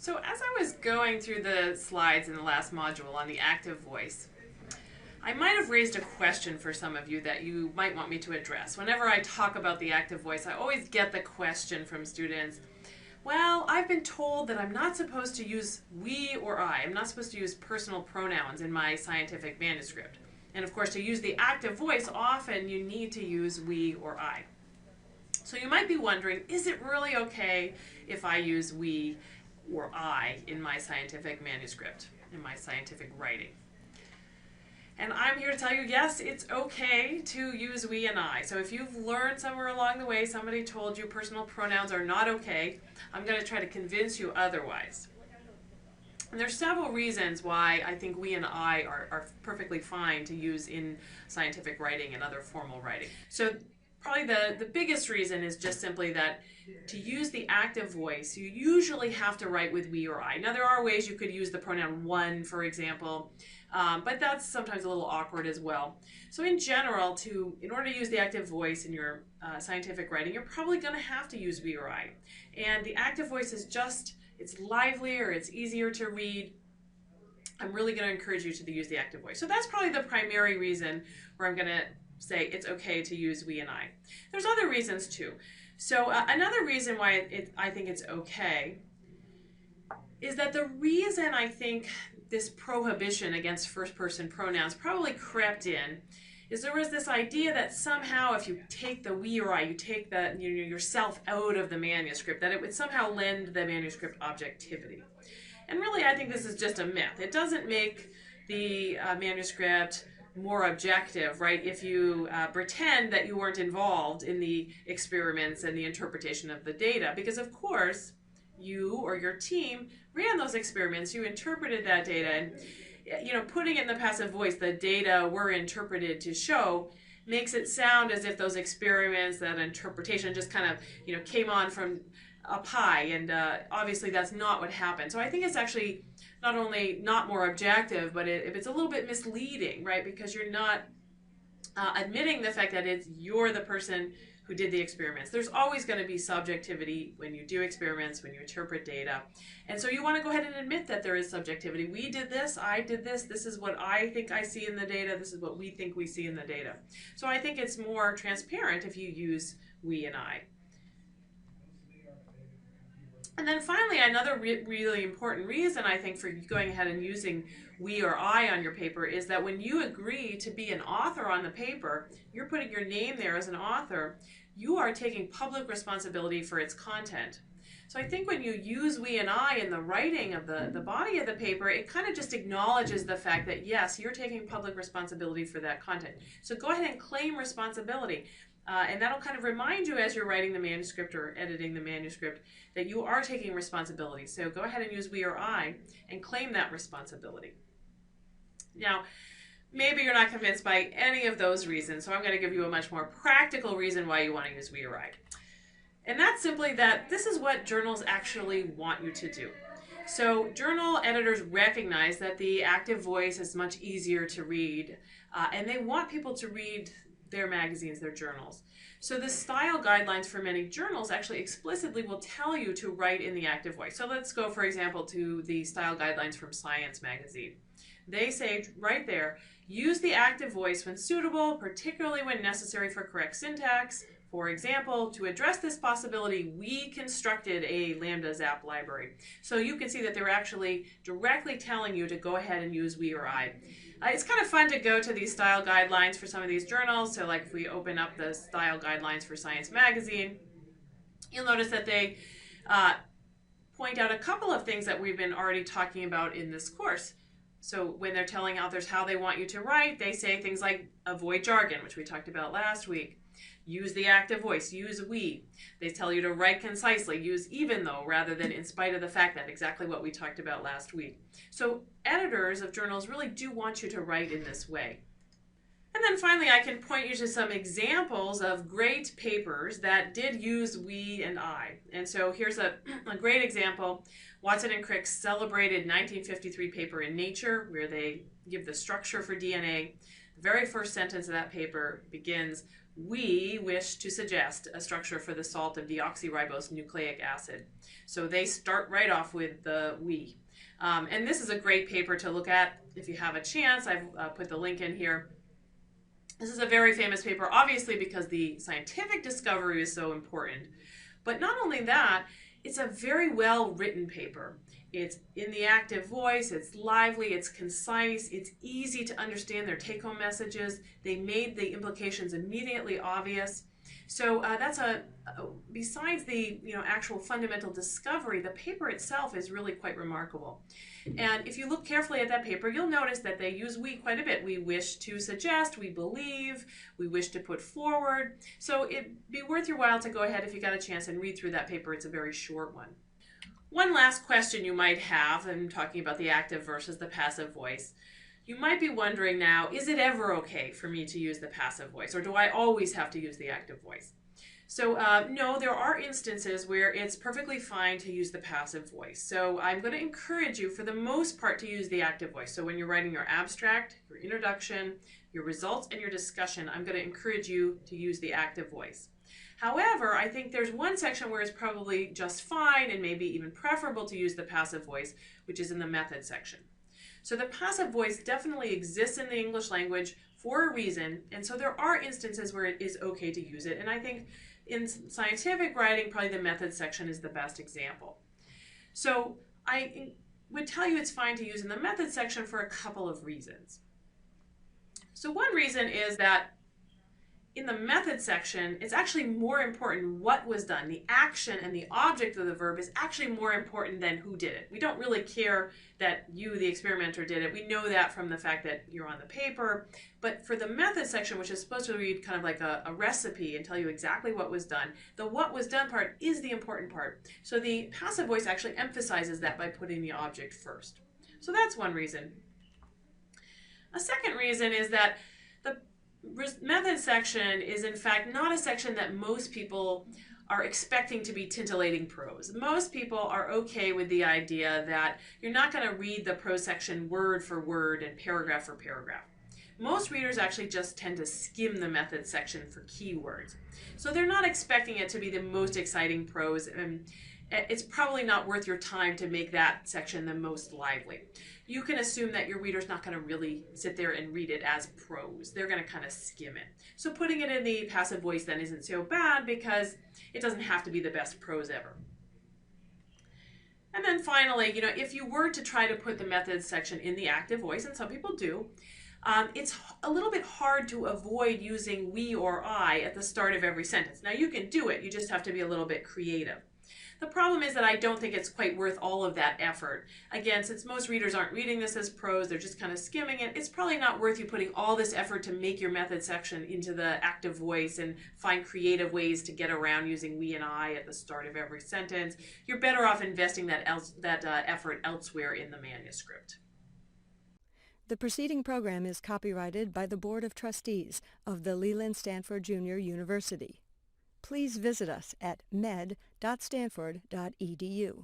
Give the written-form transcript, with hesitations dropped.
So as I was going through the slides in the last module on the active voice, I might have raised a question for some of you that you might want me to address. Whenever I talk about the active voice, I always get the question from students, well, I've been told that I'm not supposed to use we or I. I'm not supposed to use personal pronouns in my scientific manuscript. And of course, to use the active voice, often you need to use we or I. So you might be wondering, is it really okay if I use we or I in my scientific manuscript, in my scientific writing? And I'm here to tell you, yes, it's okay to use we and I. So if you've learned somewhere along the way, somebody told you personal pronouns are not okay, I'm going to try to convince you otherwise. And there's several reasons why I think we and I are perfectly fine to use in scientific writing and other formal writing. So probably the biggest reason is just simply that to use the active voice, you usually have to write with we or I. Now, there are ways you could use the pronoun one, for example, but that's sometimes a little awkward as well. So in general, in order to use the active voice in your scientific writing, you're probably going to have to use we or I. And the active voice is just, it's livelier, it's easier to read. I'm really going to encourage you to use the active voice. So that's probably the primary reason where I'm going to say it's okay to use we and I. There's other reasons too. So another reason why I think it's okay is that the reason I think this prohibition against first-person pronouns probably crept in is there was this idea that somehow if you take the we or I, you take yourself out of the manuscript, that it would somehow lend the manuscript objectivity. And really, I think this is just a myth. It doesn't make the manuscript more objective, right, if you pretend that you weren't involved in the experiments and the interpretation of the data, because of course you or your team ran those experiments, you interpreted that data, and putting it in the passive voice, the data were interpreted to show, makes it sound as if those experiments, that interpretation just kind of came on from up high, and obviously that's not what happened. So I think it's actually not only not more objective, but if it's a little bit misleading, right? Because you're not admitting the fact that you're the person who did the experiments. There's always going to be subjectivity when you do experiments, when you interpret data. And so you want to go ahead and admit that there is subjectivity. We did this, I did this is what I think I see in the data, this is what we think we see in the data. So I think it's more transparent if you use we and I. And then finally, another really important reason I think for going ahead and using we or I on your paper is that when you agree to be an author on the paper, you're putting your name there as an author, you are taking public responsibility for its content. So I think when you use we and I in the writing of the body of the paper, it kind of just acknowledges the fact that yes, you're taking public responsibility for that content. So go ahead and claim responsibility. And that'll kind of remind you as you're writing the manuscript or editing the manuscript that you are taking responsibility. So go ahead and use we or I and claim that responsibility. Now, maybe you're not convinced by any of those reasons, so I'm going to give you a much more practical reason why you want to use we or I. And that's simply that this is what journals actually want you to do. So journal editors recognize that the active voice is much easier to read, and they want people to read their magazines, their journals. So the style guidelines for many journals actually explicitly will tell you to write in the active voice. So let's go, for example, to the style guidelines from Science magazine. They say right there, use the active voice when suitable, particularly when necessary for correct syntax. For example, to address this possibility, we constructed a Lambda Zap library. So you can see that they're actually directly telling you to go ahead and use we or I. It's kind of fun to go to these style guidelines for some of these journals. So like if we open up the style guidelines for Science magazine, you'll notice that they point out a couple of things that we've been already talking about in this course. So when they're telling authors how they want you to write, they say things like avoid jargon, which we talked about last week. Use the active voice, use we. They tell you to write concisely, use even though rather than in spite of the fact that, exactly what we talked about last week. So editors of journals really do want you to write in this way. And then finally, I can point you to some examples of great papers that did use we and I. And so here's a great example, Watson and Crick's celebrated 1953 paper in Nature, where they give the structure for DNA. The very first sentence of that paper begins, we wish to suggest a structure for the salt of deoxyribose nucleic acid. So they start right off with the we. And this is a great paper to look at if you have a chance. I've put the link in here. This is a very famous paper, obviously because the scientific discovery is so important. But not only that, it's a very well written paper. It's in the active voice, it's lively, it's concise, it's easy to understand their take-home messages. They made the implications immediately obvious. So that's besides the actual fundamental discovery, the paper itself is really quite remarkable. And if you look carefully at that paper, you'll notice that they use we quite a bit. We wish to suggest, we believe, we wish to put forward. So it'd be worth your while to go ahead if you got a chance and read through that paper. It's a very short one. One last question you might have, I'm talking about the active versus the passive voice. You might be wondering now, is it ever okay for me to use the passive voice, or do I always have to use the active voice? So no, there are instances where it's perfectly fine to use the passive voice. So I'm going to encourage you for the most part to use the active voice. So when you're writing your abstract, your introduction, your results, and your discussion, I'm going to encourage you to use the active voice. However, I think there's one section where it's probably just fine and maybe even preferable to use the passive voice, which is in the method section. So the passive voice definitely exists in the English language for a reason, and so there are instances where it is okay to use it. And I think in scientific writing, probably the method section is the best example. So I would tell you it's fine to use in the method section for a couple of reasons. So one reason is that in the method section, it's actually more important what was done. The action and the object of the verb is actually more important than who did it. We don't really care that you, the experimenter, did it. We know that from the fact that you're on the paper. But for the method section, which is supposed to read kind of like a recipe and tell you exactly what was done, the what was done part is the important part. So the passive voice actually emphasizes that by putting the object first. So that's one reason. A second reason is that the method section is in fact not a section that most people are expecting to be tintillating prose. Most people are okay with the idea that you're not going to read the prose section word for word and paragraph for paragraph. Most readers actually just tend to skim the method section for keywords. So they're not expecting it to be the most exciting prose, and it's probably not worth your time to make that section the most lively. You can assume that your reader's not going to really sit there and read it as prose. They're going to kind of skim it. So putting it in the passive voice then isn't so bad because it doesn't have to be the best prose ever. And then finally, if you were to try to put the methods section in the active voice, and some people do, it's a little bit hard to avoid using we or I at the start of every sentence. Now you can do it, you just have to be a little bit creative. The problem is that I don't think it's quite worth all of that effort. Again, since most readers aren't reading this as prose, they're just kind of skimming it, it's probably not worth you putting all this effort to make your method section into the active voice and find creative ways to get around using we and I at the start of every sentence. You're better off investing that effort elsewhere in the manuscript. The preceding program is copyrighted by the Board of Trustees of the Leland Stanford Junior University. Please visit us at med.stanford.edu.